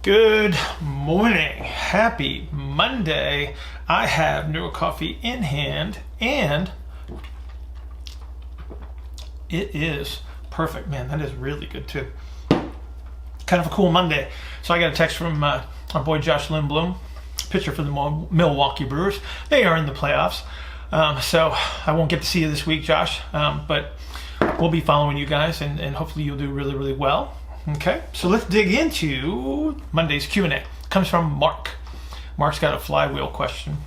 Good morning. Happy Monday. I have Neuro Coffee in hand and it is perfect. Man, that is really good too. Kind of a cool Monday. So I got a text from our boy Josh Lindblom, pitcher for the Milwaukee Brewers. They are in the playoffs. So I won't get to see you this week, Josh, but we'll be following you guys and hopefully you'll do really, really well. Okay, so let's dig into Monday's Q&A. It comes from Mark. Mark's got a flywheel question.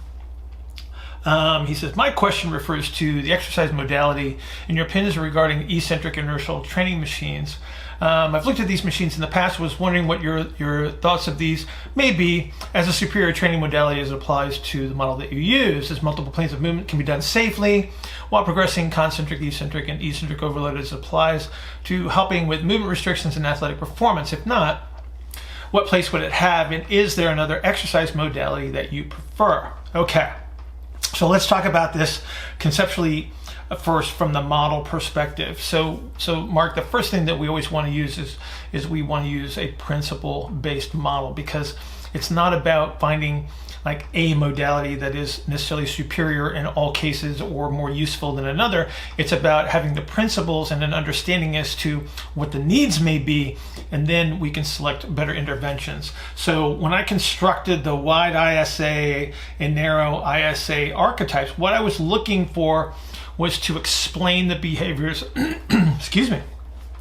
He says, my question refers to the exercise modality and your opinions regarding eccentric inertial training machines. I've looked at these machines in the past, was wondering what your thoughts of these may be as a superior training modality as it applies to the model that you use, as multiple planes of movement can be done safely while progressing concentric, eccentric, and eccentric overload as it applies to helping with movement restrictions and athletic performance. If not, what place would it have, and is there another exercise modality that you prefer? Okay, so let's talk about this conceptually first from the model perspective. So Mark, the first thing that we always want to use is we want to use a principle-based model, because it's not about finding like a modality that is necessarily superior in all cases or more useful than another. It's about having the principles and an understanding as to what the needs may be, and then we can select better interventions. So when I constructed the wide ISA and narrow ISA archetypes, what I was looking for was to explain the behaviors,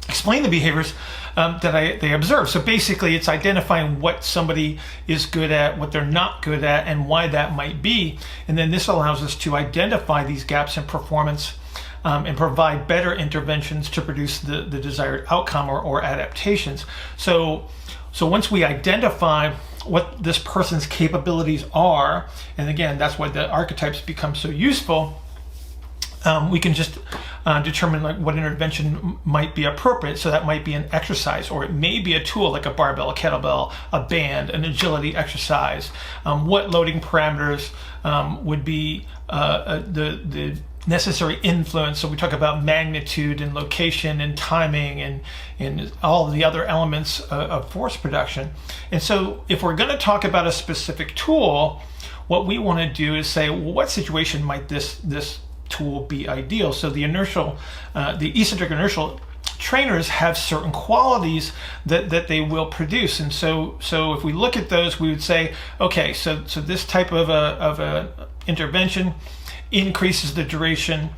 explain the behaviors that they observe. So basically it's identifying what somebody is good at, what they're not good at, and why that might be. And then this allows us to identify these gaps in performance and provide better interventions to produce the desired outcome or adaptations. So once we identify what this person's capabilities are, and again, that's why the archetypes become so useful, we can just determine like what intervention might be appropriate. So that might be an exercise, or it may be a tool like a barbell, a kettlebell, a band, an agility exercise. What loading parameters would be the necessary influence. So we talk about magnitude and location and timing and all the other elements of force production. And so if we're going to talk about a specific tool, what we want to do is say, well, what situation might this tool be ideal? So the eccentric inertial trainers have certain qualities that they will produce, and so if we look at those, we would say, okay, so this type of a intervention increases the duration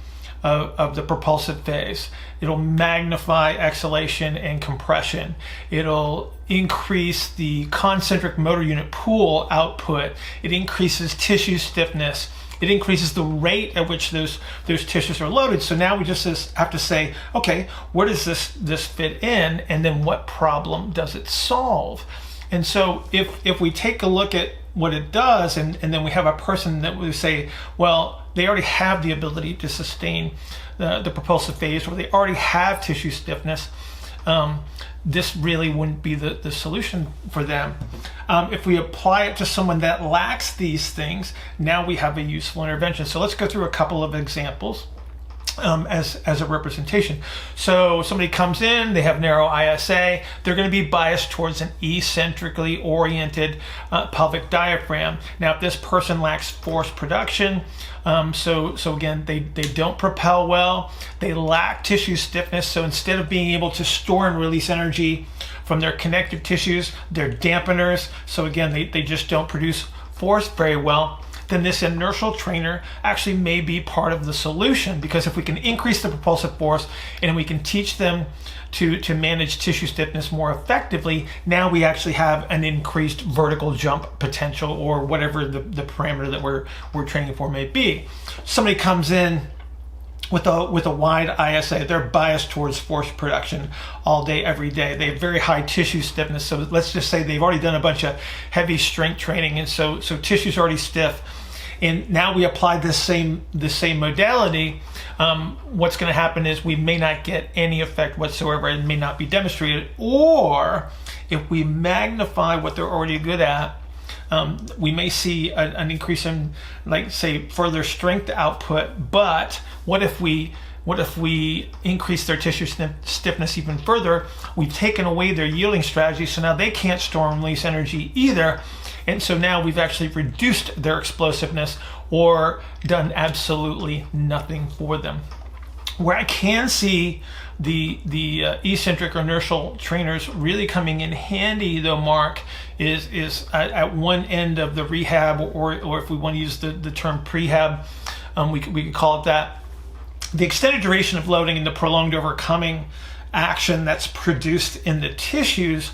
of the propulsive phase. It'll magnify exhalation and compression. It'll increase the concentric motor unit pool output. It increases tissue stiffness. It increases the rate at which those tissues are loaded. So now we just have to say, okay, where does this fit in, and then what problem does it solve? And so if we take a look at what it does, and then we have a person that we say, well, they already have the ability to sustain the propulsive phase, or they already have tissue stiffness, this really wouldn't be the solution for them. If we apply it to someone that lacks these things, now we have a useful intervention. So let's go through a couple of examples as a representation. So somebody comes in, they have narrow ISA, they're going to be biased towards an eccentrically oriented pelvic diaphragm. Now, if this person lacks force production, so again, they don't propel well, they lack tissue stiffness, so instead of being able to store and release energy from their connective tissues, they're dampeners, so again, they just don't produce force very well, then this inertial trainer actually may be part of the solution, because if we can increase the propulsive force and we can teach them to manage tissue stiffness more effectively, now we actually have an increased vertical jump potential, or whatever the parameter that we're training for may be. Somebody comes in with a wide ISA, they're biased towards force production all day, every day. They have very high tissue stiffness. So let's just say they've already done a bunch of heavy strength training, and so tissue's already stiff. And now we apply the same modality. What's going to happen is we may not get any effect whatsoever. It may not be demonstrated. Or if we magnify what they're already good at, we may see an increase in, like, say, further strength output. But what if we What if we increase their tissue stiffness even further? We've taken away their yielding strategy, so now they can't store and release energy either. And so now we've actually reduced their explosiveness or done absolutely nothing for them. Where I can see the eccentric or inertial trainers really coming in handy, though, Mark, is at one end of the rehab, or if we want to use the term prehab, we could call it that. The extended duration of loading and the prolonged overcoming action that's produced in the tissues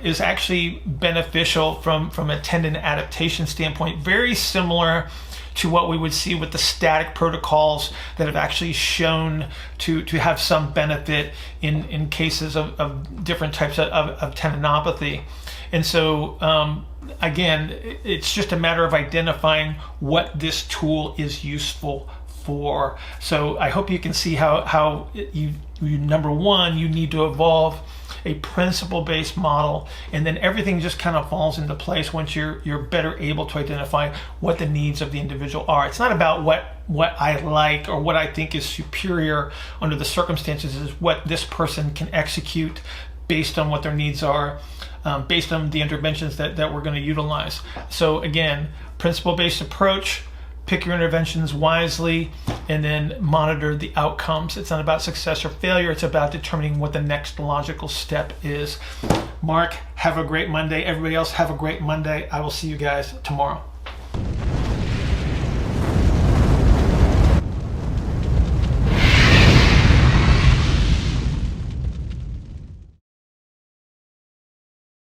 is actually beneficial from a tendon adaptation standpoint, very similar to what we would see with the static protocols that have actually shown to have some benefit in cases of different types of tendinopathy. And so again, it's just a matter of identifying what this tool is useful for. So I hope you can see how you number one, you need to evolve a principle-based model, and then everything just kind of falls into place once you're better able to identify what the needs of the individual are. It's not about what I like or what I think is superior under the circumstances. Is what this person can execute based on what their needs are, based on the interventions that we're going to utilize. So again, principle-based approach. Pick your interventions wisely, and then monitor the outcomes. It's not about success or failure. It's about determining what the next logical step is. Mark, have a great Monday. Everybody else, have a great Monday. I will see you guys tomorrow.